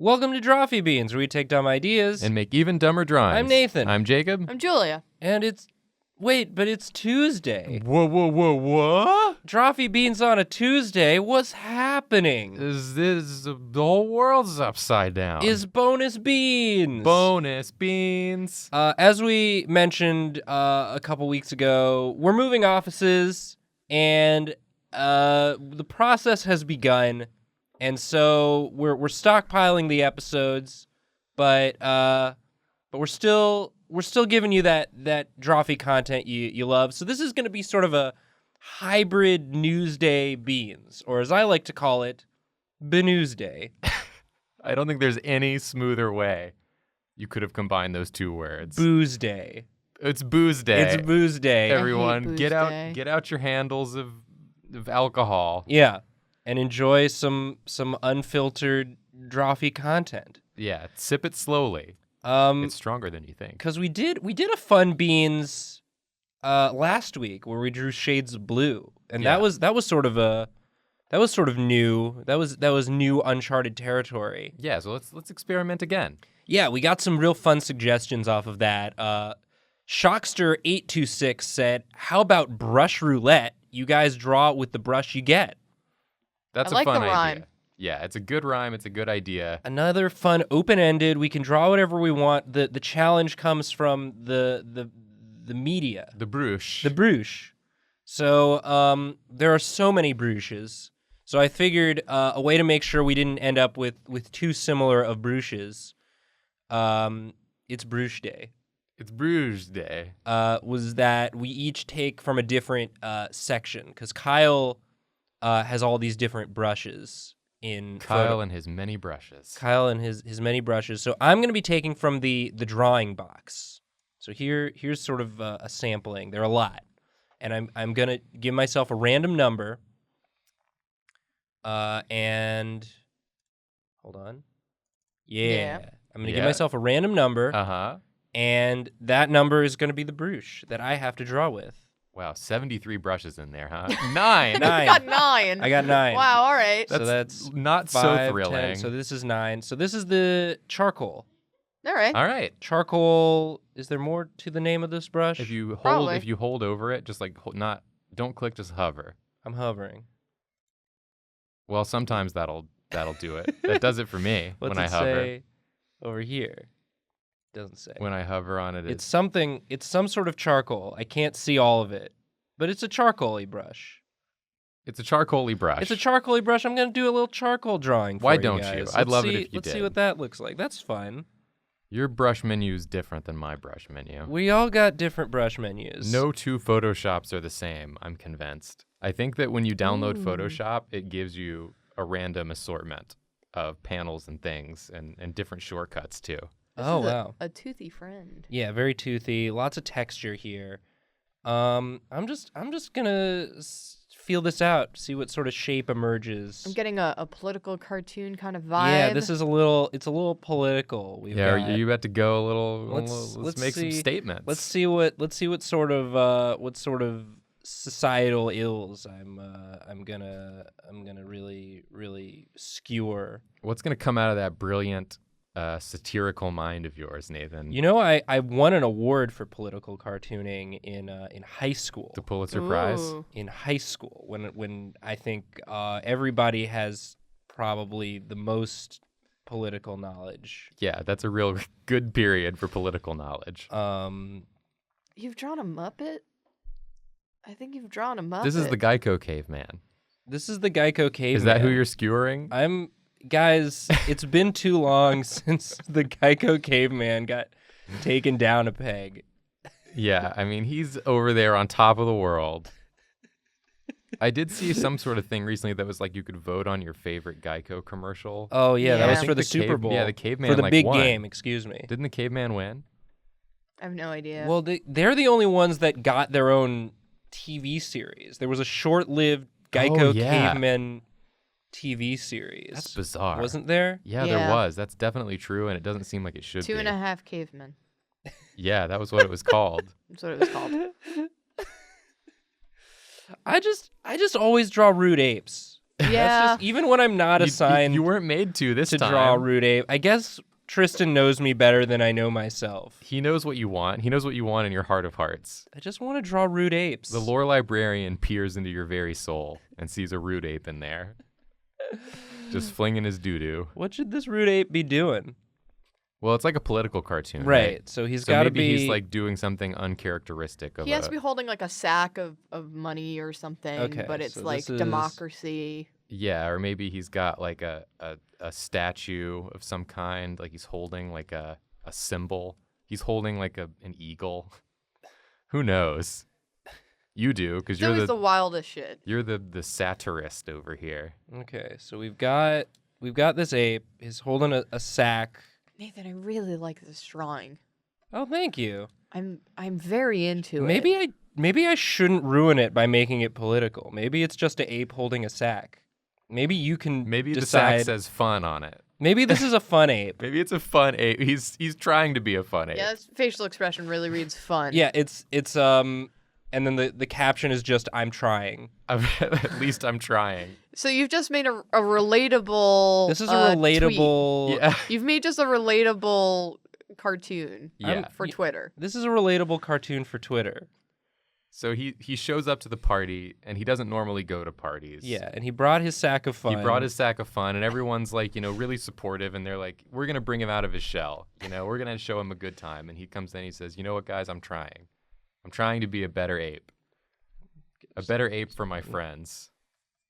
Welcome to Drawfee Beans, where we take dumb ideas and make even dumber drawings. I'm Nathan. I'm Jacob. I'm Julia. And it's Tuesday. Whoa. Drawfee Beans on a Tuesday. What's happening? The whole world's upside down. Is bonus beans. Bonus beans. As we mentioned a couple weeks ago, we're moving offices, and the process has begun. And so we're stockpiling the episodes, but we're still giving you that Drawfee content you love. So this is going to be sort of a hybrid Newsday Beans, or as I like to call it, Benewsday. I don't think there's any smoother way you could have combined those two words. Booze Day. It's booze day. It's Booze Day. Everyone, booze get day. out your handles of alcohol. Yeah, and enjoy some unfiltered Drawfee content. Yeah, sip it slowly. It's It's stronger than you think. because we did a fun beans last week where we drew shades of blue, and Yeah. that was sort of new. That was new uncharted territory. Yeah, so let's experiment again. Yeah, we got some real fun suggestions off of that. Shockster826 said, "How about brush roulette? You guys draw with the brush you get." That's I like a fun the idea. rhyme. Yeah, it's a good rhyme. It's a good idea. Another fun open-ended. We can draw whatever we want. The challenge comes from the media. The brush. The bruche. So there are so many bruches. So I figured a way to make sure we didn't end up with too similar of bruches, it's Bruche Day, It's Bruges Day. was that we each take from a different section, because Kyle has all these different brushes in Kyle and his many brushes. Kyle and his many brushes. So I'm going to be taking from the drawing box. So here's sort of a sampling. There are a lot. And I'm going to give myself a random number. And hold on. Yeah. I'm going to give Yeah. myself a random number. Uh-huh. And that number is going to be the bruche that I have to draw with. Wow, 73 brushes in there, huh? 9. You got 9. I got 9. Wow, all right. So that's not 5, so 10. thrilling. So this is 9. So this is the charcoal. All right. All right. Charcoal. Is there more to the name of this brush? If you Probably. hold over it, just like don't click, just hover. I'm hovering. Well, sometimes that'll do it. That does it for me What's when I it hover. say over here? Doesn't say. When I hover on it, It's something. It's some sort of charcoal. I can't see all of it, but it's a charcoal-y brush. it's a charcoal-y brush. It's a charcoal-y brush. I'm gonna do a little charcoal drawing for Why you don't you? guys. I'd Let's love it see- if you Let's see did. what that looks like. That's fun. Your brush menu is different than my brush menu. We all got different brush menus. No two Photoshops are the same, I'm convinced. I think that when you download Photoshop, it gives you a random assortment of panels and things and different shortcuts too. This Oh is wow. A toothy friend. Yeah, very toothy. Lots of texture here. I'm just gonna feel this out. See what sort of shape emerges. I'm getting a political cartoon kind of vibe. Yeah, this is a little political. We've Yeah, got. are you about to go a little? Let's Let's make some see- statements. Let's see what sort of societal ills I'm gonna really skewer. What's gonna come out of that brilliant satirical mind of yours, Nathan? You know, I won an award for political cartooning in high school. The Pulitzer Prize. Ooh. In high school, when I think everybody has probably the most political knowledge. Yeah, that's a real good period for political knowledge. You've drawn a Muppet? I think you've drawn a Muppet. This is the Geico caveman. This is the Geico caveman. Is that who you're skewering? Guys, it's been too long since the Geico caveman got taken down a peg. Yeah, I mean, he's over there on top of the world. I did see some sort of thing recently that was like you could vote on your favorite Geico commercial. Oh yeah, that Yeah. was I for think the the Super Bowl. yeah, the caveman, for the like, big won. game. Excuse me. Didn't the caveman win? I have no idea. Well, they're the only ones that got their own TV series. There was a short-lived Geico Oh, yeah. caveman TV series. That's bizarre. Wasn't there? Yeah, Yeah. there was. That's definitely true, and it doesn't seem like it should Two be. and a half cavemen. Yeah, that was what it was called. That's what it was called. I just always draw rude apes. That's Yeah. just, even when I'm not assigned You weren't made to this to time. draw a rude ape, I guess Tristan knows me better than I know myself. He knows what you want. He knows what you want in your heart of hearts. I just want to draw rude apes. The lore librarian peers into your very soul and sees a rude ape in there. Just flinging his doo-doo. What should this rude ape be doing? Well, it's like a political cartoon, Right. So he's So got to maybe be. he's like doing something uncharacteristic of He has to be holding like a sack of money or something, Okay, but it's so like this is- democracy. Yeah, or maybe he's got like a statue of some kind, like he's holding like a symbol. He's holding like an eagle. Who knows? You do, because It's you're always the the wildest shit. you're the satirist over here. Okay, so we've got this ape. He's holding a sack. Nathan, I really like this drawing. Oh, thank you. I'm very into it. Maybe I shouldn't ruin it by making it political. Maybe it's just an ape holding a sack. Maybe you can Maybe the decide. sack says fun on it. Maybe this is a fun ape. Maybe it's a fun ape. He's trying to be a fun ape. Yeah, his facial expression really reads fun. Yeah, it's and then the caption is just I'm trying. At least I'm trying. So you've just made a relatable. This is a relatable. tweet. Yeah. You've made just a relatable cartoon. Yeah. For Twitter. This is a relatable cartoon for Twitter. So he shows up to the party, and he doesn't normally go to parties. Yeah, and he brought his sack of fun. He brought his sack of fun, and everyone's like, really supportive, and they're like, we're going to bring him out of his shell. We're going to show him a good time. And he comes in and he says, you know what, guys, I'm trying. I'm trying to be a better ape. A better ape for my friends.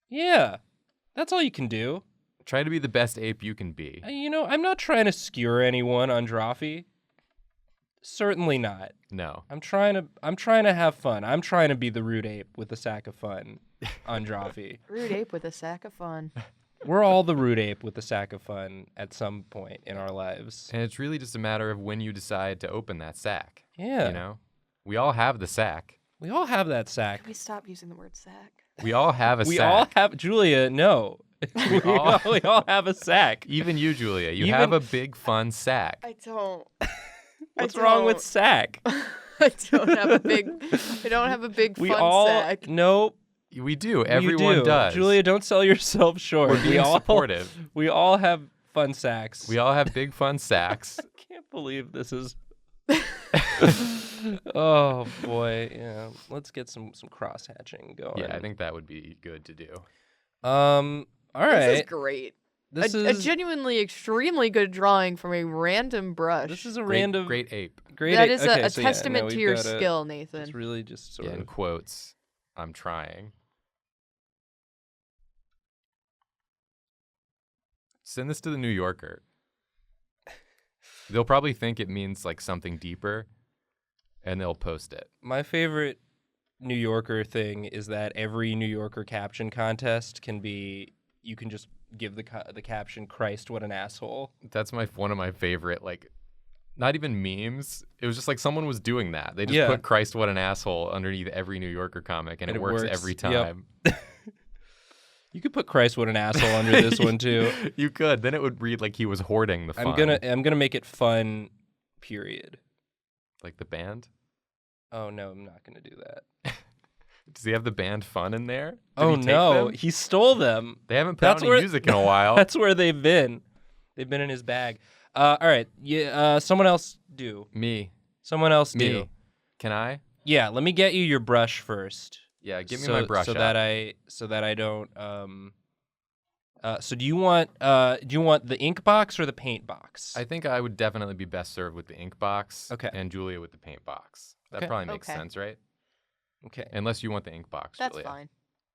Yeah, that's all you can do. Try to be the best ape you can be. I'm not trying to skewer anyone on Drawfee. Certainly not. No. I'm trying to have fun. I'm trying to be the rude ape with a sack of fun on Drawfee. Rude ape with a sack of fun. We're all the rude ape with a sack of fun at some point in our lives. And it's really just a matter of when you decide to open that sack. Yeah. We all have the sack. We all have that sack. Can we stop using the word sack? We all have a We sack. all have Julia, no. we all have a sack. Even you, Julia. You Even- have a big, fun sack. I don't. What's wrong with sack? I don't have a big We fun all sack. no. We do. You Everyone do. does. Julia, don't sell yourself short. We're being supportive. We all have fun sacks. We all have big, fun sacks. I can't believe this is. Oh boy, yeah. Let's get some cross hatching going. Yeah, I think that would be good to do. All right. This is great. This a is genuinely extremely good drawing from a random brush. this is a Great, random great ape. great. That is okay, a so yeah, testament no, to we've your got skill, Nathan. It's really just sort Yeah, in of. quotes, I'm trying. Send this to the New Yorker. They'll probably think it means like something deeper, and they'll post it. My favorite New Yorker thing is that every New Yorker caption contest can be. You can just give the caption "Christ, what an asshole." That's one of my favorite, like, not even memes. It was just like someone was doing that. They just Yeah. put "Christ, what an asshole" underneath every New Yorker comic, and it works every Yep. time. You could put "Christ, what an asshole" under this one too. You could. Then it would read like he was hoarding the fun. I'm gonna make it fun. Period. Like the band. Oh no, I'm not gonna do that. Does he have the band Fun in there? Did Oh he take no, them? he stole them. They haven't put That's out any where- music in a while. That's where they've been. They've been in his bag. All right. Yeah. Someone else do. Me. Someone else Me. do. Can I? Yeah. Let me get you your brush first. Yeah, give me my brush so up. that I don't. So do you want the ink box or the paint box? I think I would definitely be best served with the ink box. Okay. And Julia with the paint box. That Okay. probably makes Okay. sense, right? Okay. Unless you want the ink box, That's Julia. fine.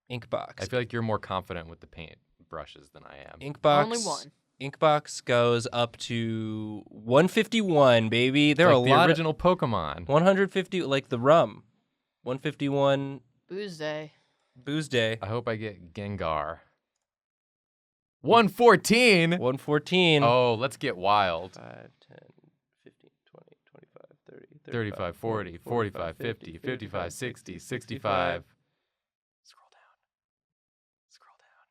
Ink box. I feel like you're more confident with the paint brushes than I am. Ink box. Only one. Ink box goes up to 151, baby. There It's are like a lot the original Pokemon. of 150, like the rum. 151 Booze day. booze day. I hope I get Gengar. 114. 114. Oh, let's get wild. 5, 10, 15, 20, 25, 30, 35, 40, 45, 50, 55, 60, 65. Scroll down. Scroll down.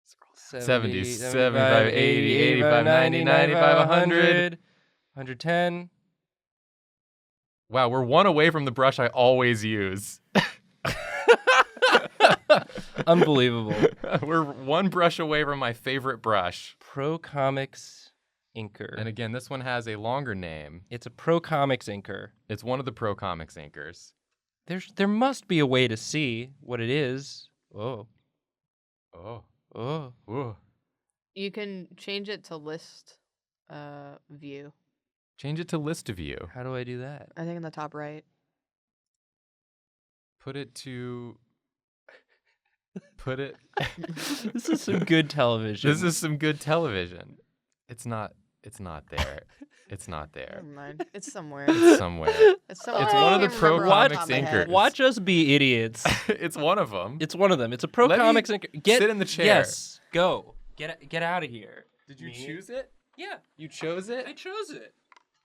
Scroll down. 70, 75, 80, 85, 90, 95, 100. 110. Wow, we're one away from the brush I always use. Unbelievable. We're one brush away from my favorite brush. Pro Comics inker. And again, this one has a longer name. It's a Pro Comics inker. It's one of the Pro Comics inkers. There must be a way to see what it is. Oh. Oh. Oh. Ooh. You can change it to list view. Change it to list view. How do I do that? I think in the top right. Put it to... Put it... This is some good television. This is some good television. It's not there. It's not there. Never mind. It's somewhere. It's somewhere. It's somewhere. It's I one of the can't Pro remember off the Comics top of my head. inkers. Watch us be idiots. It's one of them. It's one of them. It's a Pro Let me Comics inker. sit in the chair. Yes. Go. Get out of here. Did you Me? choose it? Yeah. You chose it? I chose it.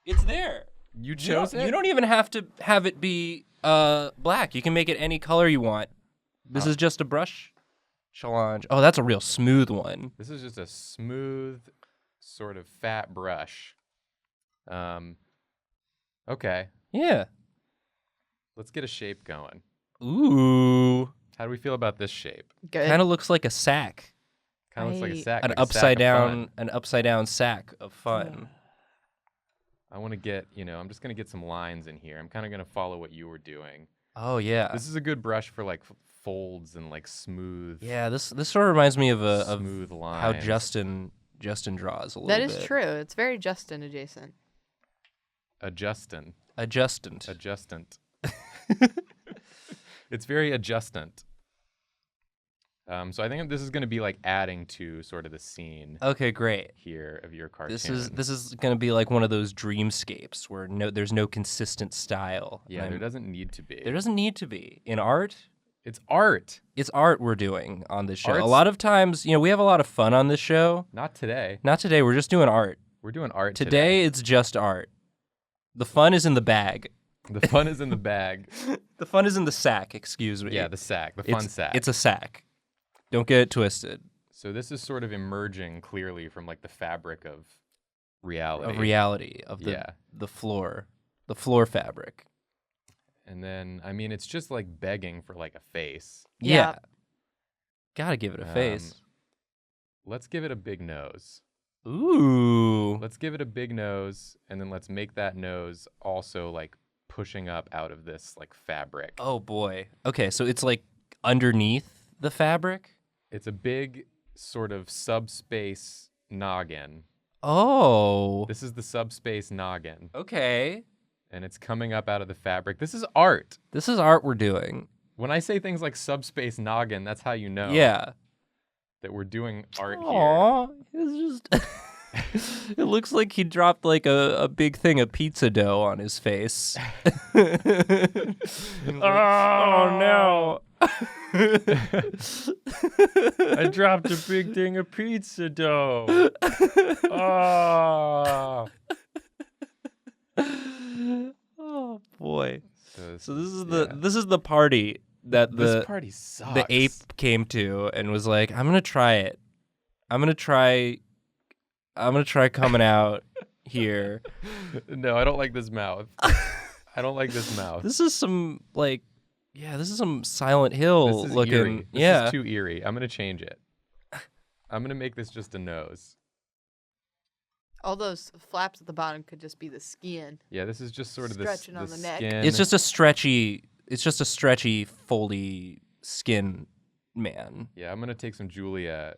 It's there. You chose it? You don't even have to have it be black. You can make it any color you want. This is just a brush challenge. Oh, that's a real smooth one. This is just a smooth, sort of fat brush. Okay. Yeah. Let's get a shape going. Ooh. How do we feel about this shape? Good. Kind of looks like a sack. Kind of looks like a Right. sack. An like a sack upside of down, fun. an upside down sack of fun. I want to get, I'm just going to get some lines in here. I'm kind of going to follow what you were doing. Oh yeah. This is a good brush for like folds and like smooth. Yeah, this sort of reminds me of smooth lines. how Justin draws a little That bit. is true. It's very Justin adjacent. Adjustant. Adjustant. It's very adjustant. So I think this is going to be like adding to sort of the scene Okay, great. here of your cartoon. This is going to be like one of those dreamscapes where there's no consistent style. Yeah, And there doesn't need to be. there doesn't need to be. In art, It's art. it's art we're doing on this show. A Art's- lot of times, we have a lot of fun on this show. Not today. Not today, we're just doing art. We're doing art Today it's just art. The fun is in the bag. The fun is in the bag. The fun is in the sack, excuse me. Yeah, the sack, the fun it's, sack. It's a sack. Don't get it twisted. So this is sort of emerging clearly from like the fabric of reality. Of the Yeah. the floor fabric. And then, I mean, it's just like begging for like a face. Yeah. Gotta give it a face. Let's give it a big nose. Ooh. Let's give it a big nose, and then let's make that nose also like pushing up out of this like fabric. Oh boy. Okay, so it's like underneath the fabric. It's a big sort of subspace noggin. Oh. This is the subspace noggin, Okay. and it's coming up out of the fabric. This is art. This is art we're doing. When I say things like subspace noggin, that's how you know Yeah. that we're doing art here. Aw, it's just it looks like he dropped like a big thing of pizza dough on his face. Oh no. I dropped a big thing of pizza dough. Oh. Oh boy. So this is yeah. the party that This party sucks. the ape came to and was like, I'm gonna try it. I'm gonna try coming out here. No, I don't like this mouth. I don't like this mouth. This is some this is some Silent Hill This is looking. eerie. This yeah. is too eerie. I'm gonna change it. I'm gonna make this just a nose. All those flaps at the bottom could just be the skin. Yeah, this is just sort of Stretching the on the neck. skin. It's just a stretchy, foldy skin man. Yeah, I'm gonna take some Julia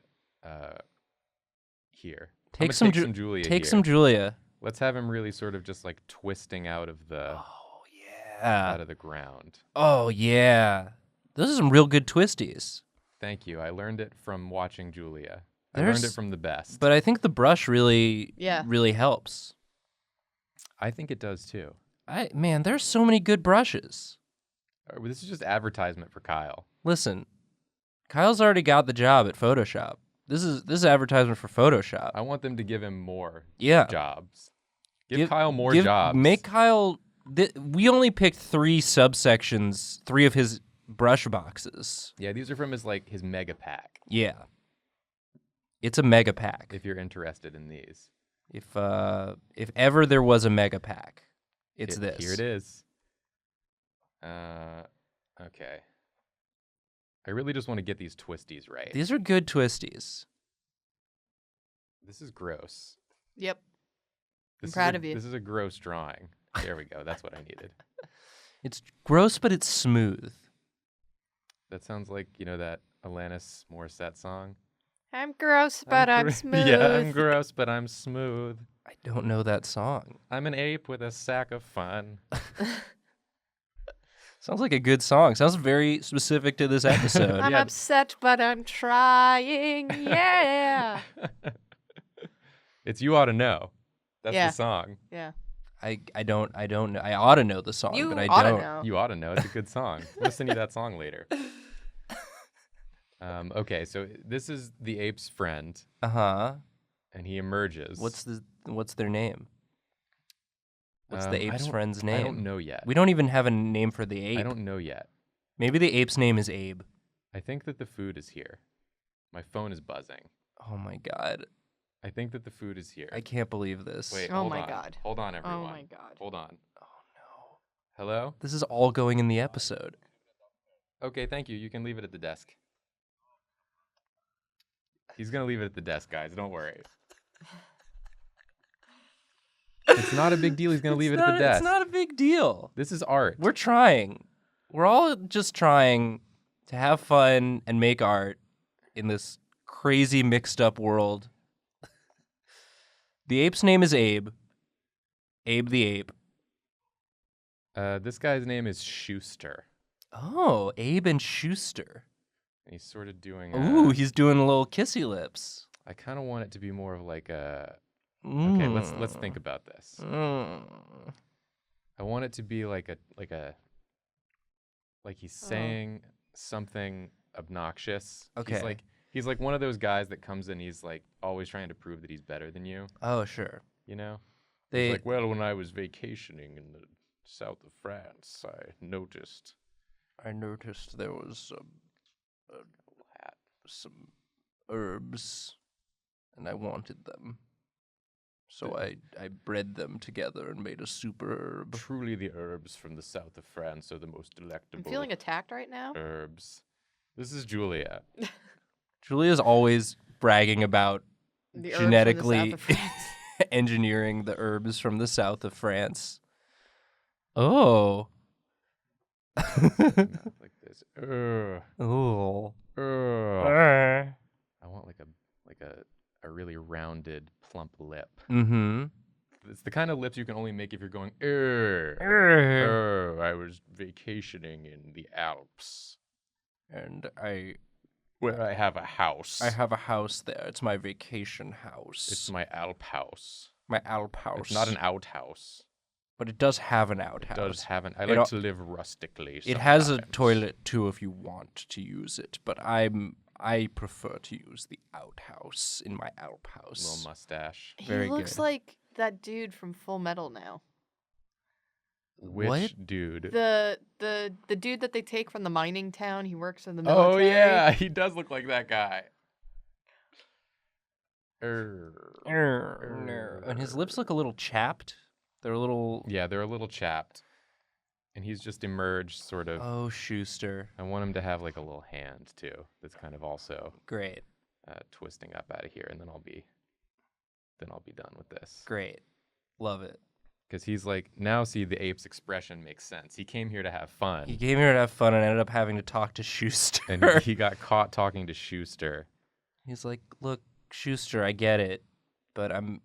here. Take I'm some gonna take some Julia Take here. some Julia. Let's have him really sort of just like twisting out of the Oh yeah. out of the ground. Oh yeah. Those are some real good twisties. Thank you. I learned it from watching Julia. I learned it There's- from the best. But I think the brush really Yeah. really helps. I think it does too. Man, there's so many good brushes. This is just advertisement for Kyle. Listen, Kyle's already got the job at Photoshop. This is advertisement for Photoshop. I want them to give him more Yeah. jobs. Give Kyle more give- jobs. Make Kyle. We only picked 3 subsections, 3 of his brush boxes. Yeah, these are from his mega pack. Yeah. It's a mega pack. If you're interested in these, If ever there was a mega pack, it's this. Here it is. Okay. I really just want to get these twisties right. These are good twisties. This is gross. Yep. This proud of you. This is a gross drawing. There we go. That's what I needed. It's gross, but it's smooth. That sounds like, that Alanis Morissette song. I'm gross, but I'm smooth. Yeah, I'm gross, but I'm smooth. I don't know that song. I'm an ape with a sack of fun. Sounds like a good song. Sounds very specific to this episode. I'm upset, but I'm trying. Yeah. It's You Ought to Know. That's Yeah. the song. Yeah. I don't know. I ought to know the song, You but I ought to don't. know. You ought to know. It's a good song. We'll send you that song later. Okay, so this is the ape's friend, Uh-huh. and he emerges. What's their name? What's the I ape's don't- friend's name? I don't know yet. We don't even have a name for the ape. I don't know yet. Maybe the ape's name is Abe. I think that the food is here. My phone is buzzing. Oh my god. I think that the food is here. I can't believe this. Wait, Oh hold my on. God. Hold on, everyone. Oh my God. Hold on. Oh no. Hello? This is all going in the episode. Okay, thank you. You can leave it at the desk. He's going to leave it at the desk, guys. Don't worry. It's not a big deal. He's going to leave it at the desk. It's not a big deal. This is art. We're trying. We're all just trying to have fun and make art in this crazy mixed up world. The ape's name is Abe. Abe the ape. This guy's name is Schuster. Oh, Abe and Schuster. And he's sort of doing... Ooh, he's doing a little kissy lips. I kind of want it to be more of like a... Okay, let's think about this. Mm. I want it to be like he's saying something obnoxious. Okay. He's like one of those guys that comes in, he's like always trying to prove that he's better than you, Oh, sure. you know? They He's like, well, when I was vacationing in the south of France, I noticed I noticed there was that. some herbs, and I wanted them. So I bred them together and made a super herb. Truly the herbs from the south of France are the most delectable I'm feeling attacked right now. herbs. This is Julia. Julia's always bragging about The herbs from the genetically south of France. engineering the herbs from the south of France. Oh. Not like this. Oh. I want like a really rounded, plump lip. Mm-hmm. It's the kind of lips you can only make if you're going, I was vacationing in the Alps, And where I have a house. I have a house there. It's my vacation house. It's my Alp house. my Alp house. It's not an outhouse. but it does have an outhouse. It does have an... I It like al- to live rustically It has a sometimes. toilet too if you want to use it, but I prefer to use the outhouse in my Alp house. Little mustache. Very he looks good. like that dude from Full Metal now. Which What? dude? The dude that they take from the mining town. He works in the Oh, military. yeah. He does look like that guy. And his lips look a little chapped. They're a little. Yeah, they're a little chapped. And he's just emerged, sort of. Oh, Schuster. I want him to have like a little hand too. That's kind of also Great. twisting up out of here, and then I'll be done with this. Great. Love it. Because he's like, now see, the ape's expression makes sense. He came here to have fun, He came here to have fun and ended up having to talk to Schuster. and he got caught talking to Schuster. He's like, "Look, Schuster, I get it, but I'm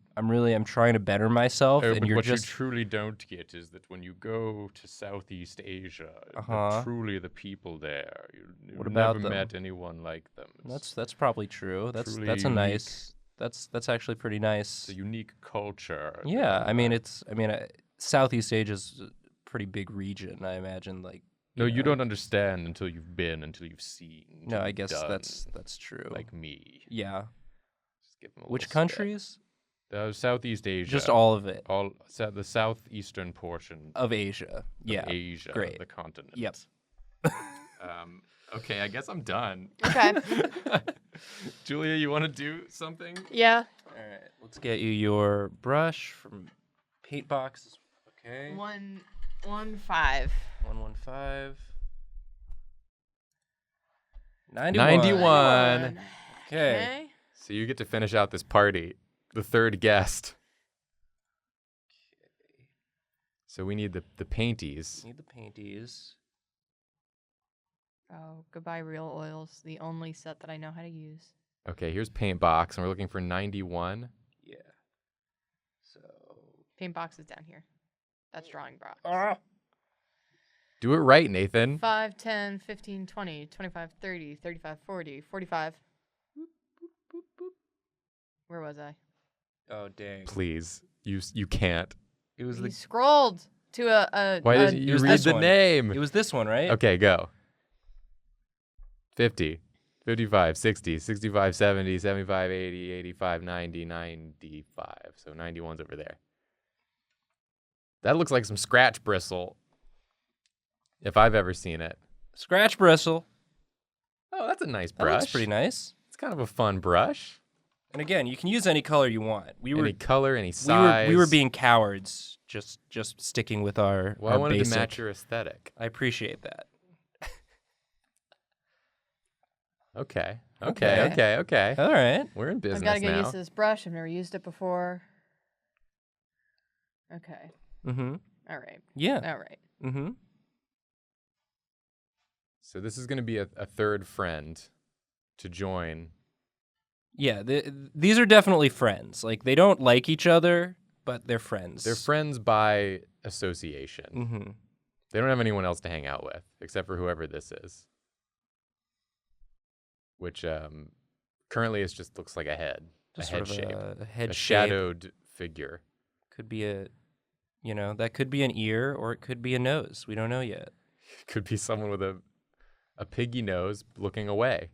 trying to better myself, and But you're what just you truly don't get is that when you go to Southeast Asia, Uh-huh. truly the people there, you've What about never them? met anyone like them. that's probably true. That's truly a unique. nice. That's actually pretty nice. It's a unique culture. Yeah, that, I mean Southeast Asia's a pretty big region. I imagine No, you know. don't understand until you've seen. No, until I you've guess done, that's true. like me. Yeah. Just give 'em a Which little spit. countries? Southeast Asia. Just all of it. The southeastern portion Of Asia. of Yeah. Asia, great. the continent. Yep. Okay, I guess I'm done. Okay. Julia, you want to do something? Yeah. All right. Let's get you your brush from Paint Box. Okay. 115. 115. 91. Okay. So you get to finish out this party. The third guest. So we need the painties. Need the painties. Oh, goodbye real oils. The only set that I know how to use. Okay, here's paint box, and we're looking for 91. Yeah. So. Paint box is down here. That's drawing box. Do it right, Nathan. 5, 10, 15, 20, 25, 30, 35, 40, 45. Where was I? Oh, dang. Please, you can't. It was You scrolled to a Why didn't you read the name? It was this one, right? Okay, go. 50, 55, 60, 65, 70, 75, 80, 85, 90, 95. So 91's over there. That looks like some scratch bristle, if I've ever seen it. Scratch bristle. Oh, that's a nice That brush. looks pretty nice. It's kind of a fun brush. And again, you can use any color you want. Any color, any size. We were being cowards, just sticking with our. Well, our I wanted basic. to match your aesthetic. I appreciate that. Okay. Okay. All right. We're in business I've got to get now. used to this brush. I've never used it before. Okay. Mm-hmm. All right. Yeah. All right. Mm-hmm. So this is going to be a third friend to join. Yeah. These are definitely friends. Like, they don't like each other, but they're friends. They're friends by association. Mm-hmm. They don't have anyone else to hang out with except for whoever this is. Which currently it just looks like a head. Just a head sort of shape. a head a shape. shadowed figure. Could be that could be an ear or it could be a nose. We don't know yet. Could be someone with a piggy nose looking away.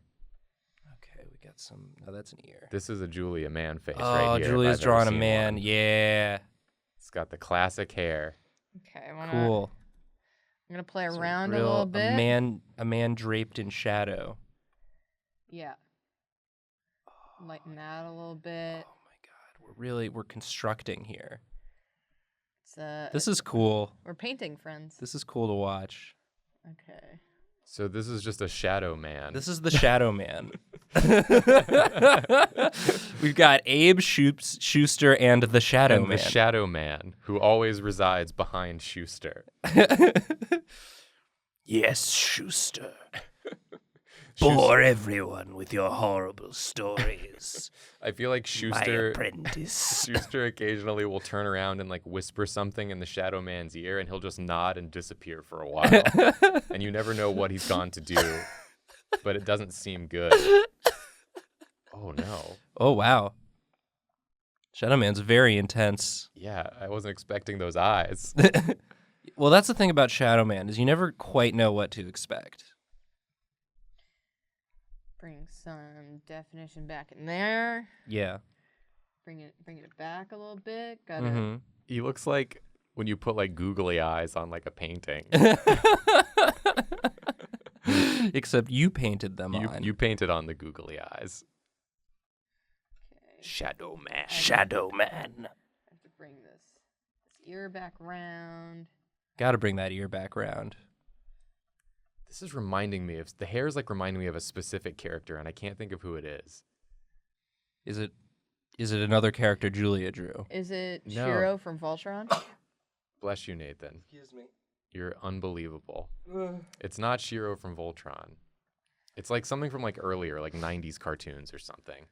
Okay, we got some. Oh, that's an ear. This is a Julia man face Oh, right here. Julia's if I've ever drawing a seen man. one. Yeah. It's got the classic hair. Okay. Cool. I'm going to play So around a little bit. A man draped in shadow. Yeah. Lighten that a little bit. Oh my God, we're constructing here. It's This is cool. We're painting, friends. This is cool to watch. Okay. So this is just a shadow man. This is the Shadow Man. We've got Abe Schuster and the Shadow and Man. the shadow man who always resides behind Schuster. Yes, Schuster. Bore everyone with your horrible stories. I feel like My Schuster apprentice. Schuster occasionally will turn around and like whisper something in the shadow man's ear and he'll just nod and disappear for a while. And you never know what he's gone to do, but it doesn't seem good. Oh no. Oh wow. Shadow Man's very intense. Yeah, I wasn't expecting those eyes. Well, that's the thing about Shadow Man is you never quite know what to expect. Bring some definition back in there. Yeah. Bring it back a little bit. Gotta. Mm-hmm. He looks like when you put like googly eyes on like a painting. Except you painted them on. You painted on the googly eyes. Okay. Shadow Man. Shadow Man. I have to bring this ear back round. Gotta bring that ear back round. This is reminding me of the hair is like reminding me of a specific character, and I can't think of who it is. Is it another character Julia drew? Is it No. Shiro from Voltron? Bless you, Nathan. Excuse me. You're unbelievable. It's not Shiro from Voltron. It's like something from like earlier, like 90s cartoons or something.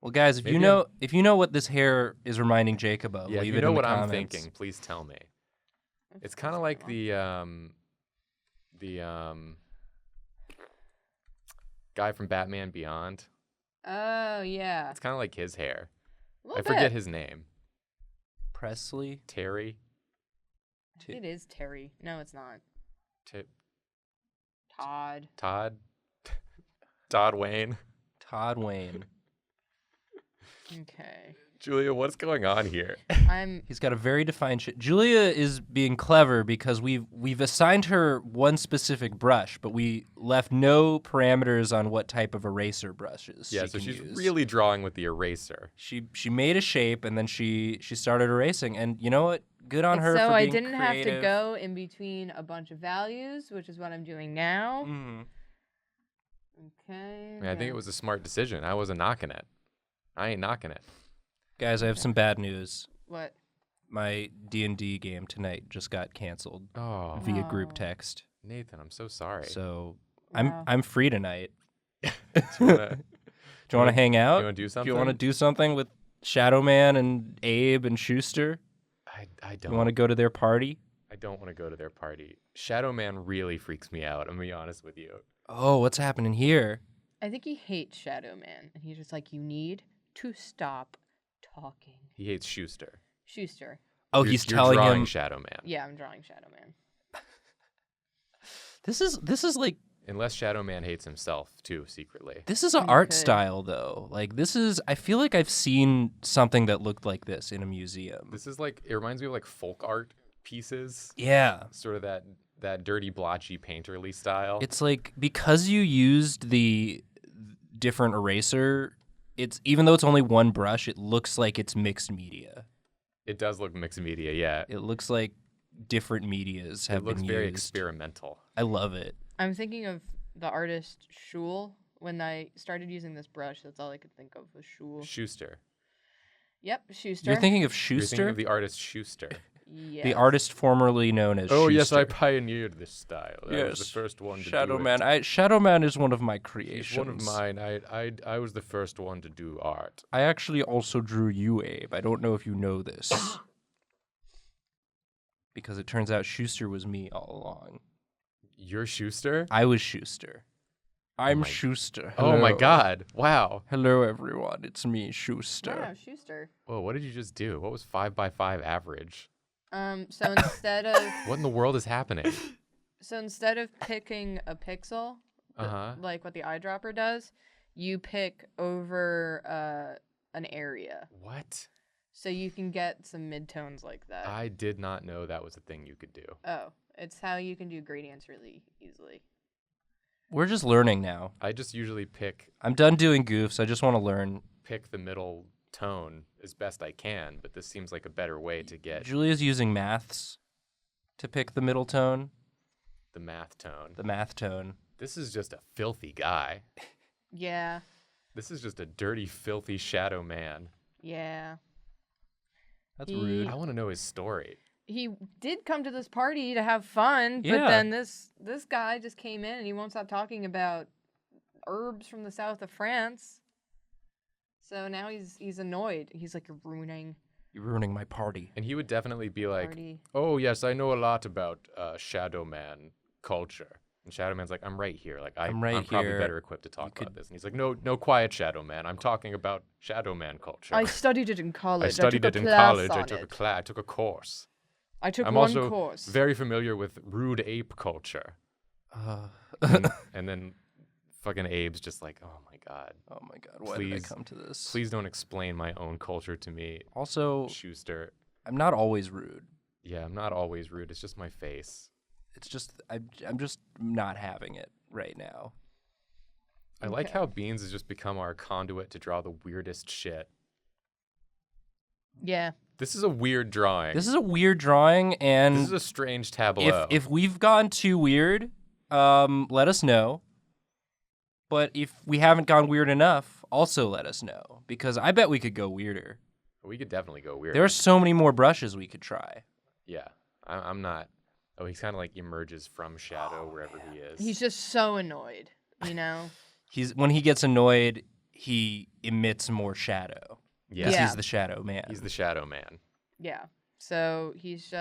Well, guys, if Maybe you know what this hair is reminding Jacob of, Yeah, if leave you it know in the what I'm comments. thinking, please tell me. It's kind of like the guy from Batman Beyond. Oh yeah. It's kind of like his hair. A little I forget bit. his name. Presley. Terry. It is Terry. No, it's not. T- Todd. Todd. Todd Wayne. Todd Wayne. Okay. Julia, what's going on here? He's got a very defined Julia is being clever because we've assigned her one specific brush, but we left no parameters on what type of eraser brushes Yeah, she so can she's use. really drawing with the eraser. She made a shape and then she started erasing, and you know what? Good on her So for I being didn't have to creative. go in between a bunch of values, which is what I'm doing now. Mhm. Okay. I mean, I think it was a smart decision. I wasn't knocking it. I ain't knocking it. Guys, I have some bad news. What? My D&D game tonight just got canceled Oh, via group No. text. Nathan, I'm so sorry. So Wow. I'm free tonight. Do you wanna- Do you want to hang out? You want to do something? Do you want to do something with Shadow Man and Abe and Schuster? I don't. You want to go to their party? I don't want to go to their party. Shadow Man really freaks me out. I'm gonna be honest with you. Oh, what's happening here? I think he hates Shadow Man, and he's just like, you need to stop talking. He hates Schuster. Schuster. Oh, You're- he's you're telling drawing him Shadow Man. Yeah, I'm drawing Shadow Man. this is like Unless Shadow Man hates himself too secretly. this is an You art could. style though. Like this is I feel like I've seen something that looked like this in a museum. This is like it reminds me of like folk art pieces. Yeah. Sort of that dirty blotchy painterly style. It's like because you used the different eraser, it's even though it's only one brush, it looks like it's mixed media. It does look mixed media, yeah. It looks like different medias have It looks been very used. experimental. I love it. I'm thinking of the artist Schul. When I started using this brush, that's all I could think of was Schul. Schuster. Yep, Schuster. You're thinking of You're thinking Schuster, of the artist Schuster. Yes. the artist formerly known as Oh yes, I Schuster. pioneered this style. I was the Yes, first one to Shadow do Man. it. Shadow Man is one of my creations. He's one of mine. I was the first one to do art. I actually also drew you, Abe. I don't know if you know this. Because it turns out Schuster was me all along. You're Schuster? I was Schuster. I'm my- Schuster. Oh my Hello. god. Wow. Hello, everyone. It's me, Schuster. Wow, Schuster. Whoa, what did you just do? What was 5x5 average? So instead of What in the world is happening? picking a pixel, Uh-huh. like what the eyedropper does, you pick over an area, What? so you can get some midtones like that. I did not know that was a thing you could do. Oh, it's how you can do gradients really easily. We're just learning now. I just usually pick I'm done doing goofs. I just want to learn. the middle tone as best I can, but this seems like a better way to get Julia's using maths to pick the middle tone, the math tone. the math tone. This is just a filthy guy. Yeah, This is just a dirty, filthy shadow man. yeah. That's He- rude. I want to know his story. He did come to this party to have fun, Yeah. but then this guy just came in and he won't stop talking about herbs from the south of France. So now he's annoyed. He's like, you're ruining You're ruining my party. And he would definitely be the like, party. "Oh yes, I know a lot about Shadow Man culture." And Shadow Man's like, "I'm right here. Like I'm right probably here. better equipped to talk could- about this." And he's like, "No, quiet, Shadow Man. I'm talking about Shadow Man culture. I studied it in college. I studied took it a in class college. I on took it. a class. I took a course. I took I'm one also course. very familiar with rude ape culture." Uh, And then fucking Abe's just like, "Oh my god, oh my god, why did I Please- come to this? please don't explain my own culture to me, Also, Schuster." I'm not always rude. Yeah, I'm not always rude. It's just my face. It's just I'm just not having it right now. I like Okay. how Beans has just become our conduit to draw the weirdest shit. Yeah. This is a weird drawing. This is a weird drawing, and This is a strange tableau. if we've gone too weird, let us know. But if we haven't gone weird enough, also let us know, because I bet we could go weirder. We could definitely go weird. There are so many more brushes we could try. Yeah, I'm not. Oh, he's kind of like emerges from shadow wherever he is. He's just so annoyed, you know? When he gets annoyed, he emits more shadow. yeah, 'Cause Yeah. he's the shadow man. he's the shadow man. Yeah. So he's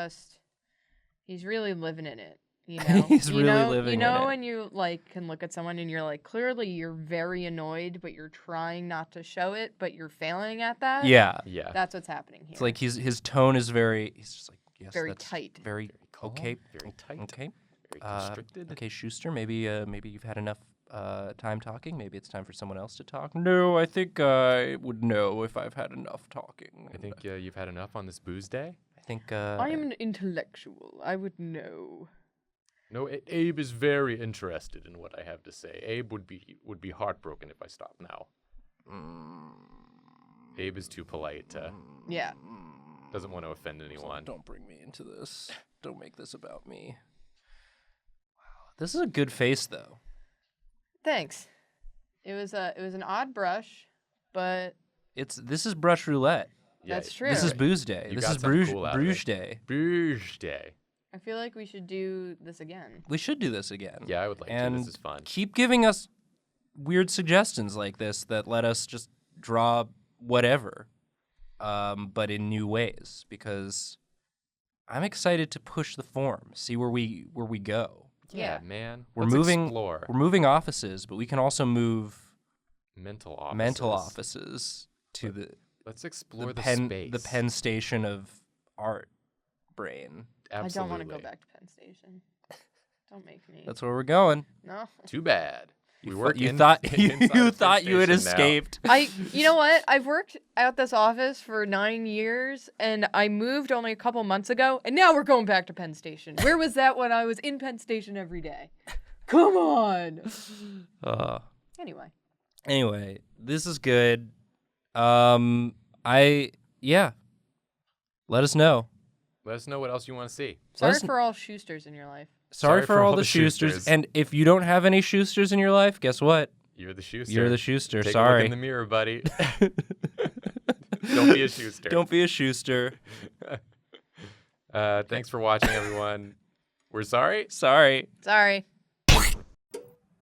really living in it. You know, He's you really know, living You in know it. when you like can look at someone and you're like, clearly you're very annoyed, but you're trying not to show it, but you're failing at that. Yeah. Yeah, That's what's happening here. It's like his tone is very. He's just like yes, Very that's tight. very calm, okay, very tight, okay. very constricted. Okay, Schuster, maybe you've had enough time talking. Maybe it's time for someone else to talk. No, I think I would know if I've had enough talking. I think you've had enough on this booze day. I think I am an intellectual. I would know. No, Abe is very interested in what I have to say. Abe would be heartbroken if I stop now. Abe is too polite. Yeah. Doesn't want to offend anyone. Don't bring me into this. Don't make this about me. Wow, this is a good face though. Thanks. It was an odd brush, but This is brush roulette. Yeah, that's true. This is booze day. You This got is something Bruges, cool out of Bruges it. day. Bruges Day. I feel like we should do this again. We should do this again. Yeah, I would like and to. This is fun. Keep giving us weird suggestions like this that let us just draw whatever, but in new ways, because I'm excited to push the form, see where we go. Yeah, Yeah. man. We're Let's moving. Explore. We're moving offices, but we can also move Mental offices. mental offices to Let's explore the Penn space. the Penn Station of art brain. Absolutely. I don't want to go back to Penn Station. Don't make me. That's where we're going. No. Too bad. We work You in, thought inside you of Penn thought you had Station now. escaped. You know what? I've worked at this office for 9 years, and I moved only a couple months ago, and now we're going back to Penn Station. Where was that when I was in Penn Station every day? Come on. Anyway, this is good. Let us know. Let us know what else you want to see. Sorry Listen- for all Schusters in your life. Sorry for all the Schusters. And if you don't have any Schusters in your life, guess what? You're the Schuster. You're the Schuster. Take a Sorry. look in the mirror, buddy. Don't be a Schuster. Don't be a Schuster. Thanks for watching, everyone. We're sorry. Sorry. Sorry.